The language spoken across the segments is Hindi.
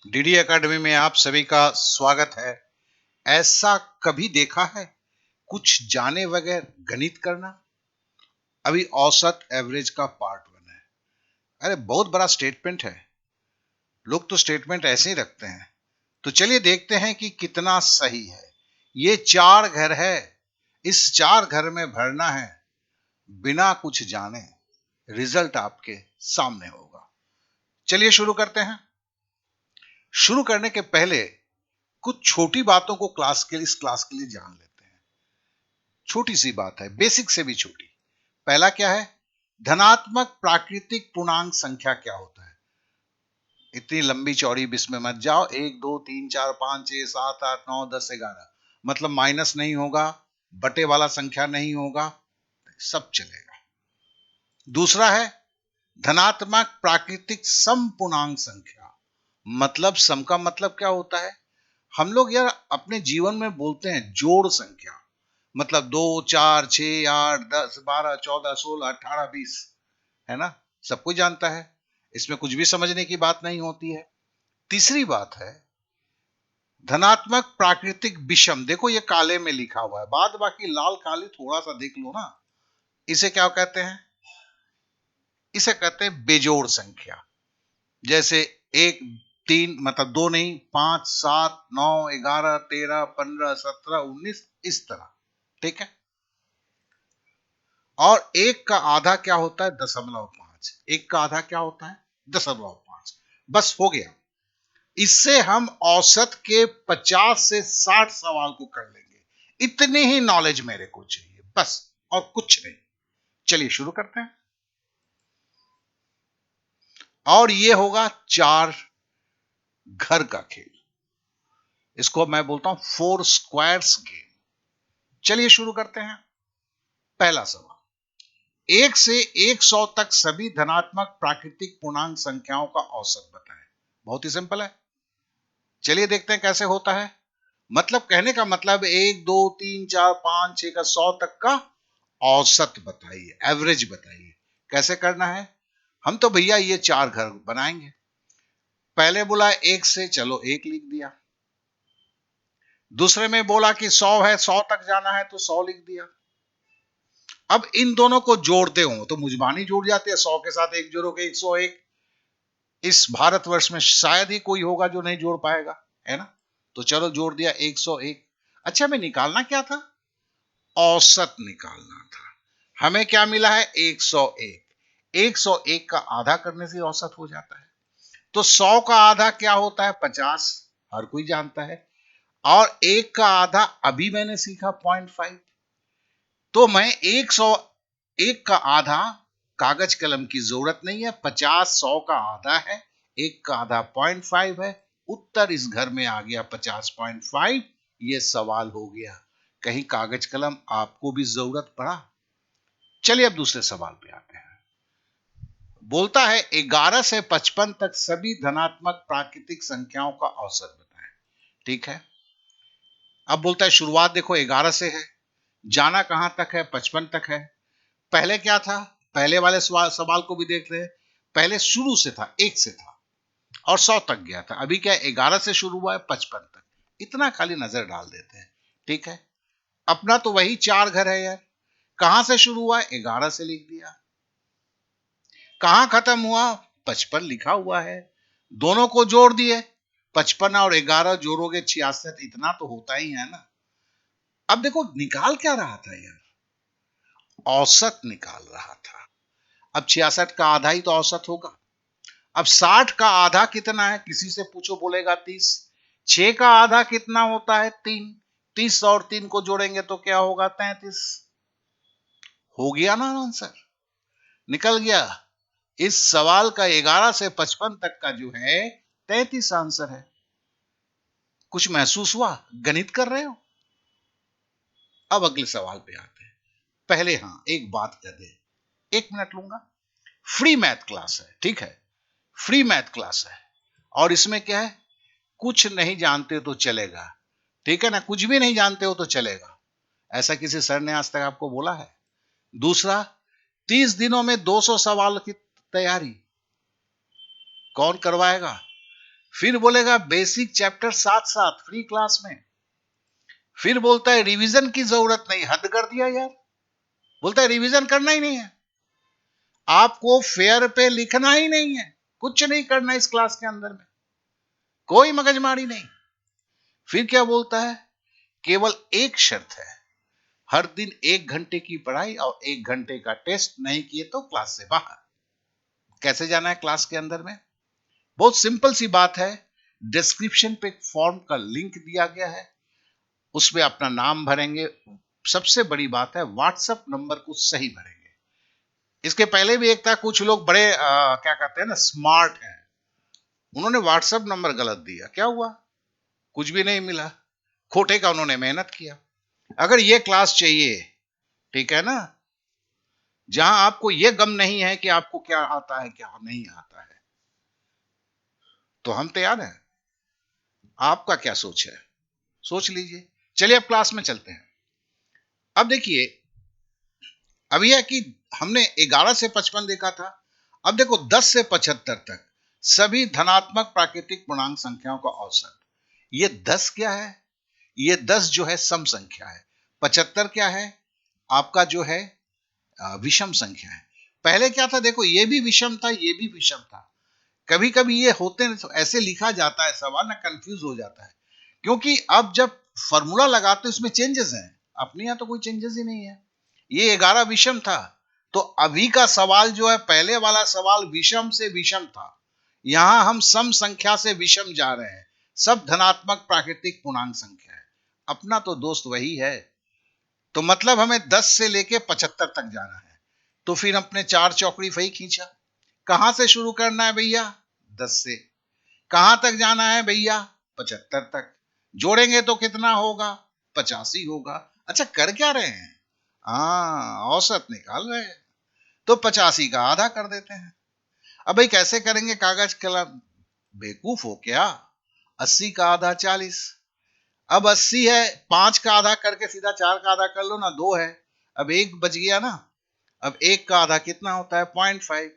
डीडी एकेडमी में आप सभी का स्वागत है। ऐसा कभी देखा है कुछ जाने बगैर गणित करना? अभी औसत एवरेज का पार्ट वन है। अरे बहुत बड़ा स्टेटमेंट है। लोग तो स्टेटमेंट ऐसे ही रखते हैं। तो चलिए देखते हैं कि कितना सही है। ये 4 घर है, इस 4 घर में भरना है बिना कुछ जाने। रिजल्ट आपके सामने होगा। चलिए शुरू करते हैं। शुरू करने के पहले कुछ छोटी बातों को इस क्लास के लिए जान लेते हैं। छोटी सी बात है, बेसिक से भी छोटी। पहला क्या है? धनात्मक प्राकृतिक पूर्णांक संख्या क्या होता है? इतनी लंबी चौड़ी बिस में मत जाओ। 1 2 3 4 5 6 7 8 9 10 11 मतलब माइनस नहीं होगा, बटे वाला संख्या नहीं होगा, सब चलेगा। दूसरा है धनात्मक प्राकृतिक समपूर्णांक संख्या। मतलब सम का मतलब क्या होता है? हम लोग यार अपने जीवन में बोलते हैं जोड़ संख्या। मतलब 2 4 6 8 10 12 14 16 18 20, है ना? सब कोई जानता है, इसमें कुछ भी समझने की बात नहीं होती है। तीसरी बात है धनात्मक प्राकृतिक विषम। देखो ये काले में लिखा हुआ है, बाद बाकी लाल काली थोड़ा सा देख लो ना। इसे क्या कहते हैं? इसे कहते हैं बेजोड़ संख्या। जैसे 1 3 मतलब 2 नहीं, 5 7 9 11 13 15 17 19 इस तरह। ठीक है। और 1 का आधा क्या होता है? 0.5। 1 का आधा क्या होता है? 0.5। बस हो गया। इससे हम औसत के 50 से 60 सवाल को कर लेंगे। इतनी ही नॉलेज मेरे को चाहिए, बस और कुछ नहीं। चलिए शुरू करते हैं। और ये होगा 4 घर का खेल। इसको मैं बोलता हूं 4 स्क्वायर्स गेम। चलिए शुरू करते हैं। पहला सवाल, 1 से 100 तक सभी धनात्मक प्राकृतिक पूर्णांक संख्याओं का औसत बताएं। बहुत ही सिंपल है। चलिए देखते हैं कैसे होता है। मतलब कहने का मतलब 1 2 3 4 5 6 का 100 तक का औसत बताइए, एवरेज बताइए। कैसे करना है? हम तो भैया ये 4 घर बनाएंगे। पहले बोला 1 से, चलो 1 लिख दिया। दूसरे में बोला कि 100 है, 100 तक जाना है तो 100 लिख दिया। अब इन दोनों को जोड़ते हो तो मुजबानी जुड़ जाती है। 100 के साथ 1 जोड़ोगे 101। इस भारतवर्ष में शायद ही कोई होगा जो नहीं जोड़ पाएगा, है ना? तो चलो जोड़ दिया 101। अच्छा, हमें निकालना क्या था? औसत निकालना था। हमें क्या मिला है? 101। 101 का आधा करने से औसत हो जाता है। तो 100 का आधा क्या होता है? 50। हर कोई जानता है। और 1 का आधा अभी मैंने सीखा 0.5। तो मैं 101 का आधा, कागज कलम की जरूरत नहीं है। 50 100 का आधा है, 1 का आधा 0.5 है। उत्तर इस घर में आ गया 50.5। ये सवाल हो गया। कहीं कागज कलम आपको भी जरूरत पड़ा? चलिए अब दूसरे सवाल पे आते हैं। बोलता है 11 से 55 तक सभी धनात्मक प्राकृतिक संख्याओं का औसत बताएं। ठीक है। अब बोलता है शुरुआत देखो 11 से है, जाना कहां तक है? 55 तक है। पहले क्या था? पहले वाले सवाल को भी देख रहे हैं। पहले शुरू से था, 1 से था और 100 तक गया था। अभी क्या है? 11 से शुरू हुआ है 55 तक। इतना खाली नजर डाल देते हैं। ठीक है। अपना तो वही 4 घर है यार। कहां से शुरू हुआ है? 11 से लिख दिया। कहां खत्म हुआ? 55 लिखा हुआ है। दोनों को जोड़ दिए। 55 और 11 जोड़ोगे 66। इतना तो होता ही है ना। अब देखो निकाल क्या रहा था यार? औसत निकाल रहा था। अब 66 का आधा ही तो औसत होगा। अब 60 का आधा कितना है? किसी से पूछो बोलेगा 30। 6 का आधा कितना होता है? 3। 30 और 3 को जोड़ेंगे तो क्या होगा? 33। हो गया ना आंसर? निकल गया। इस सवाल का 11 से 55 तक का जो है 33 आंसर है। कुछ महसूस हुआ? गणित कर रहे हो? अब अगले सवाल पे आते हैं। पहले हाँ एक बात कर दे, 1 मिनट लूंगा। फ्री मैथ क्लास है, ठीक है? फ्री मैथ क्लास है। और इसमें क्या है? कुछ नहीं जानते तो चलेगा। ठीक है ना? कुछ भी नहीं जानते हो तो चलेगा। ऐसा किसी सर ने आज तक आपको बोला है? दूसरा, 30 दिनों में 200 सवाल की तैयारी कौन करवाएगा? फिर बोलेगा बेसिक चैप्टर साथ साथ फ्री क्लास में। फिर बोलता है रिवीजन की जरूरत नहीं। हद कर दिया यार, बोलता है रिवीजन करना ही नहीं है, आपको फेयर पे लिखना ही नहीं है, कुछ नहीं करना इस क्लास के अंदर में, कोई मगजमारी नहीं। फिर क्या बोलता है, केवल एक शर्त है, हर दिन 1 घंटे की पढ़ाई और 1 घंटे का टेस्ट, नहीं किए तो क्लास से बाहर। कैसे जाना है क्लास के अंदर में? बहुत सिंपल सी बात है। डिस्क्रिप्शन पे एक फॉर्म का लिंक दिया गया है, उसमें अपना नाम भरेंगे। सबसे बड़ी बात है व्हाट्सएप नंबर को सही भरेंगे। इसके पहले भी एक था, कुछ लोग बड़े क्या कहते हैं ना, स्मार्ट हैं, उन्होंने व्हाट्सएप नंबर गलत दिया, क्या हुआ? कुछ भी नहीं मिला, खोटे का उन्होंने मेहनत किया। अगर ये क्लास चाहिए, ठीक है ना, जहां आपको यह गम नहीं है कि आपको क्या आता है क्या नहीं आता है, तो हम तैयार हैं। आपका क्या सोच है, सोच लीजिए। चलिए अब क्लास में चलते हैं। अब देखिए, अब यह कि हमने 11 से 55 देखा था। अब देखो 10 से 75 तक सभी धनात्मक प्राकृतिक पूर्णांक संख्याओं का औसत। ये 10 क्या है? ये 10 जो है सम संख्या है। 75 क्या है? आपका जो है विषम संख्या है। पहले क्या था, देखो ये भी विषम था, ये भी विषम था। कभी कभी ये होते हैं, तो ऐसे लिखा जाता है सवाल ना, कंफ्यूज हो जाता है, क्योंकि अब जब फॉर्मूला लगाते इसमें चेंजेस हैं, अपने यहां तो कोई चेंजेस ही नहीं है। ये 11 विषम था, तो अभी का सवाल जो है, पहले वाला सवाल विषम से विषम था, यहां हम सम संख्या से विषम जा रहे हैं। सब धनात्मक प्राकृतिक पूर्णांक संख्या है। अपना तो दोस्त वही है, तो मतलब हमें 10 से लेके 75 तक जाना है। तो फिर अपने 4 चौकड़ी वही खींचा। कहां से शुरू करना है भैया? 10 से। कहां तक जाना है भैया? 75 तक। जोड़ेंगे तो कितना होगा? 85 होगा। अच्छा कर क्या रहे हैं? औसत निकाल रहे हैं, तो 85 का आधा कर देते हैं। अब भाई कैसे करेंगे? कागज कलम, बेवकूफ हो क्या? 80 का आधा 40। अब 80 है, 5 का आधा करके सीधा 4 का आधा कर लो ना, 2 है। अब एक बच गया ना। अब एक का आधा कितना होता है? 0.5।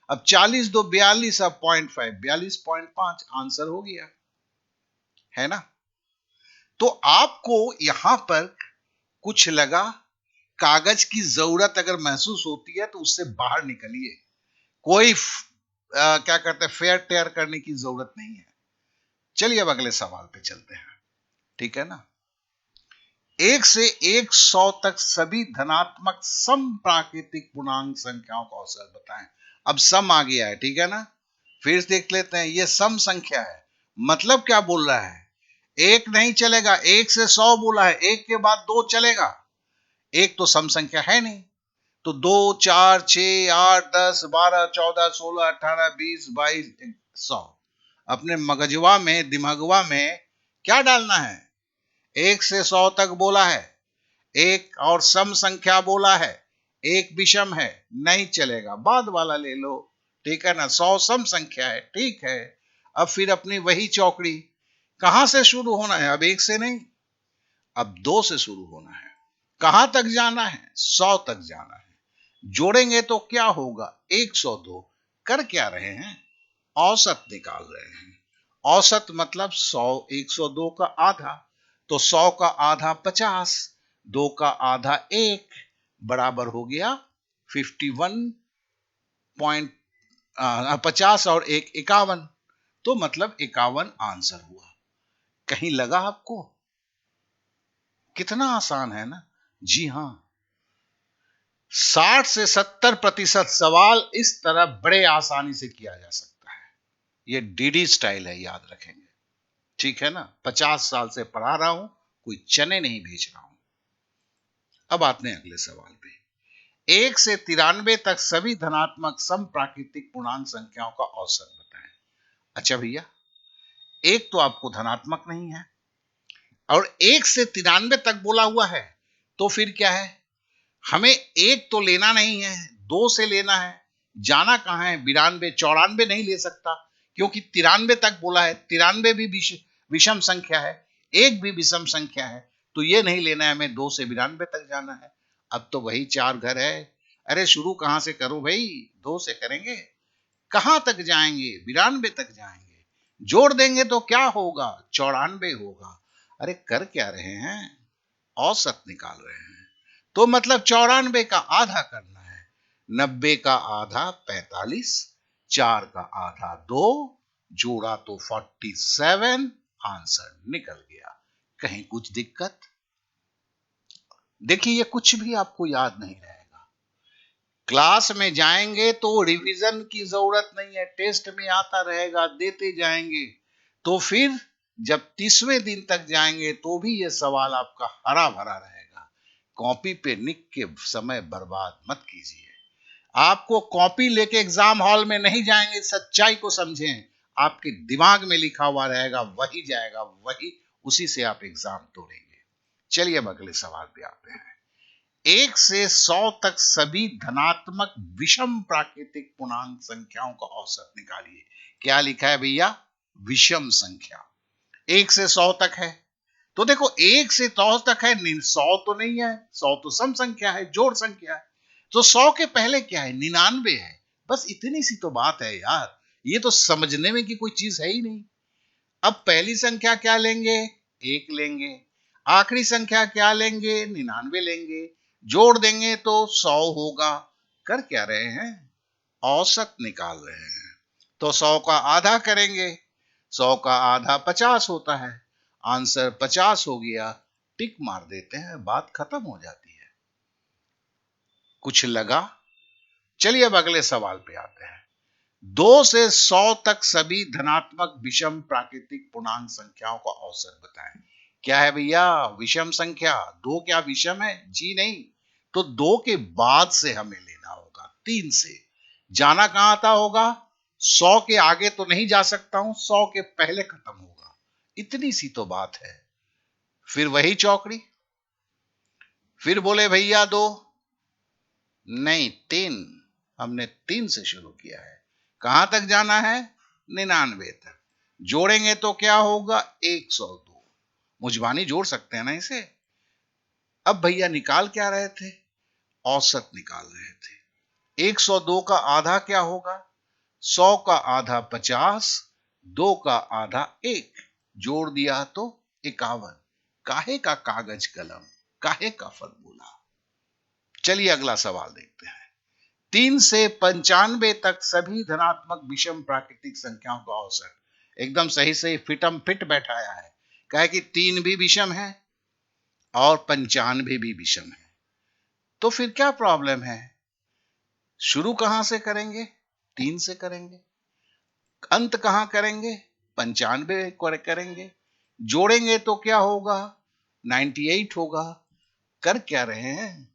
अब 40 दो 42, अब 0.5 42.5, आंसर हो गया, है ना। तो आपको यहां पर कुछ लगा, कागज की जरूरत अगर महसूस होती है तो उससे बाहर निकलिए। कोई क्या कहते हैं, फेयर टेयर करने की जरूरत नहीं है। चलिए अब अगले सवाल पे चलते हैं, ठीक है ना। 1 से 100 तक सभी धनात्मक सम प्राकृतिक पूर्णांक संख्याओं का औसत बताएं। अब सम आ गया है, ठीक है ना। फिर देख लेते हैं, ये सम संख्या है, मतलब क्या बोल रहा है? एक नहीं चलेगा, 1 से 100 बोला है, एक के बाद 2 चलेगा। एक तो सम संख्या है नहीं, तो 2 4 6 8 10 12 14 16 18 20 22 100। अपने मगजवा में, दिमागवा में क्या डालना है? 1 से 100 तक बोला है, एक और सम संख्या बोला है, एक विषम है, नहीं चलेगा, बाद वाला ले लो, ठीक है ना। 100 सम संख्या है, ठीक है। अब फिर अपनी वही चौकड़ी, कहां से शुरू होना है? अब 1 से नहीं, अब 2 से शुरू होना है। कहां तक जाना है? 100 तक जाना है। जोड़ेंगे तो क्या होगा? 102। कर क्या रहे हैं? औसत निकाल रहे हैं। औसत मतलब 100, 102 का आधा, तो 100 का आधा 50, 2 का आधा 1, बराबर हो गया 50 और 1 51, तो मतलब 51 आंसर हुआ। कहीं लगा आपको? कितना आसान है ना। जी हां, 60 से 70% सवाल इस तरह बड़े आसानी से किया जा सकता है। ये डीडी स्टाइल है, याद रखेंगे, ठीक है ना। 50 साल से पढ़ा रहा हूं, कोई चने नहीं बेच रहा हूं। अब आते हैं अगले सवाल पे। 1 से 93 तक सभी धनात्मक सम प्राकृतिक पूर्णांक संख्याओं का औसत बताएं। अच्छा भैया, एक तो आपको धनात्मक नहीं है, और 1 से 93 तक बोला हुआ है, तो फिर क्या है? हमें एक तो लेना नहीं है, 2 से लेना है। जाना कहां है? 92 94 नहीं ले सकता, क्योंकि 93 तक बोला है। 93 भी विषम संख्या है, एक भी विषम संख्या है, तो ये नहीं लेना है हमें, 2 से 92 तक जाना है। अब तो वही 4 घर है। अरे शुरू कहां से करो भाई? 2 से करेंगे। कहां तक जाएंगे? 92 तक जाएंगे। जोड़ देंगे तो क्या होगा? 94 होगा। अरे कर क्या रहे हैं? औसत निकाल रहे हैं। तो मतलब 94 का आधा करना है। 90 का आधा 45, 4 का आधा 2, जोड़ा तो 47, आंसर निकल गया। कहीं कुछ दिक्कत? देखिए ये कुछ भी आपको याद नहीं रहेगा। क्लास में जाएंगे तो रिवीजन की जरूरत नहीं है, टेस्ट में आता रहेगा, देते जाएंगे। तो फिर जब 30वें दिन तक जाएंगे तो भी ये सवाल आपका हरा भरा रहेगा। कॉपी पे लिख के समय बर्बाद मत कीजिए। आपको कॉपी लेके एग्जाम हॉल में नहीं जाएंगे, सच्चाई को समझें। आपके दिमाग में लिखा हुआ रहेगा वही जाएगा, वही, उसी से आप एग्जाम तोड़ेंगे। चलिए अब अगले सवाल पे आते हैं। 1 से 100 तक सभी धनात्मक विषम प्राकृतिक पूर्णांक संख्याओं का औसत निकालिए। क्या लिखा है भैया? विषम संख्या। 1 से 100 तक है, तो देखो 1 से 100 तक है, 100 तो नहीं है, 100 तो सम संख्या है, जोड़ संख्या है। तो 100 के पहले क्या है? 99 है। बस इतनी सी तो बात है यार, ये तो समझने में की कोई चीज है ही नहीं। अब पहली संख्या क्या लेंगे? 1 लेंगे। आखिरी संख्या क्या लेंगे? 99 लेंगे। जोड़ देंगे तो 100 होगा। कर क्या रहे हैं? औसत निकाल रहे हैं। तो 100 का आधा करेंगे। 100 का आधा 50 होता है। आंसर 50 हो गया। टिक मार देते हैं, बात खत्म हो जाती है। कुछ लगा? चलिए अब अगले सवाल पे आते हैं। 2 से 100 तक सभी धनात्मक विषम प्राकृतिक पूर्णांक संख्याओं का औसत बताएं। क्या है भैया? विषम संख्या। दो क्या विषम है? जी नहीं। तो 2 के बाद से हमें लेना होगा, 3 से। जाना कहां था होगा? 100 के आगे तो नहीं जा सकता हूं, 100 के पहले खत्म होगा। इतनी सी तो बात है। फिर वही चौकड़ी। फिर बोले भैया 2, नहीं 3। हमने 3 से शुरू किया है। कहां तक जाना है? 99 तक। जोड़ेंगे तो क्या होगा? 102। मुजबानी जोड़ सकते हैं ना इसे। अब भैया निकाल क्या रहे थे? औसत निकाल रहे थे। 102 का आधा क्या होगा? 100 का आधा 50, 2 का आधा 1, जोड़ दिया तो 51। काहे का कागज कलम, काहे का फॉर्मूला। चलिए अगला सवाल देखते हैं। 3 से 95 तक सभी धनात्मक विषम प्राकृतिक संख्याओं का औसत। एकदम सही सही फिटम फिट बैठाया है। कहे कि 3 भी विषम है और 95 भी विषम है। तो फिर क्या प्रॉब्लम है? शुरू कहां से करेंगे? 3 से करेंगे। अंत कहां करेंगे? 95 करेंगे। जोड़ेंगे तो क्या होगा? 98 होगा। कर क्या रहे हैं?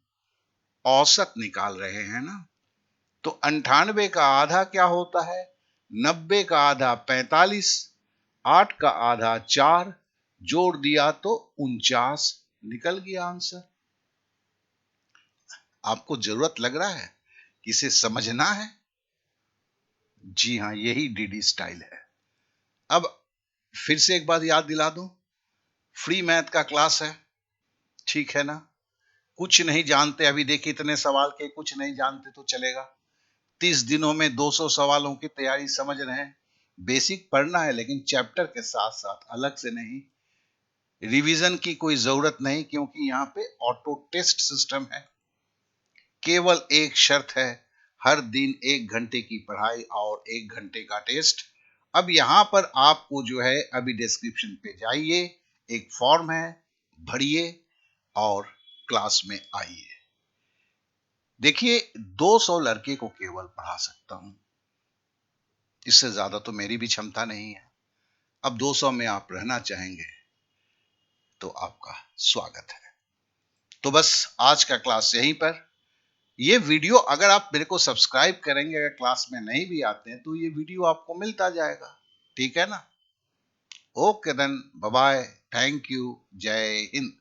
औसत निकाल रहे हैं ना। तो 98 का आधा क्या होता है? 90 का आधा 45, 8 का आधा 4, जोड़ दिया तो 49, निकल गया आंसर। आपको जरूरत लग रहा है कि इसे समझना है? जी हां, यही डीडी स्टाइल है। अब फिर से एक बार याद दिला दूं, फ्री मैथ का क्लास है, ठीक है ना। कुछ नहीं जानते, अभी देखिए इतने सवाल के कुछ नहीं जानते तो चलेगा। 30 दिनों में 200 सवालों की तैयारी समझ रहे हैं। बेसिक पढ़ना है लेकिन चैप्टर के साथ साथ, अलग से नहीं। रिवीजन की कोई जरूरत नहीं, क्योंकि यहाँ पे ऑटो टेस्ट सिस्टम है। केवल एक शर्त है, हर दिन 1 घंटे की पढ़ाई और 1 घंटे का टेस्ट। अब यहां पर आपको जो है, अभी डिस्क्रिप्शन पे जाइए, एक फॉर्म है, भरिए और क्लास में आइए। देखिए 200 लड़के को केवल पढ़ा सकता हूं, इससे ज्यादा तो मेरी भी क्षमता नहीं है। अब 200 में आप रहना चाहेंगे तो आपका स्वागत है। तो बस आज का क्लास यहीं पर। ये वीडियो अगर आप मेरे को सब्सक्राइब करेंगे, अगर क्लास में नहीं भी आते हैं तो ये वीडियो आपको मिलता जाएगा, ठीक है ना। Okay then, bye bye, thank you, Jai Hind.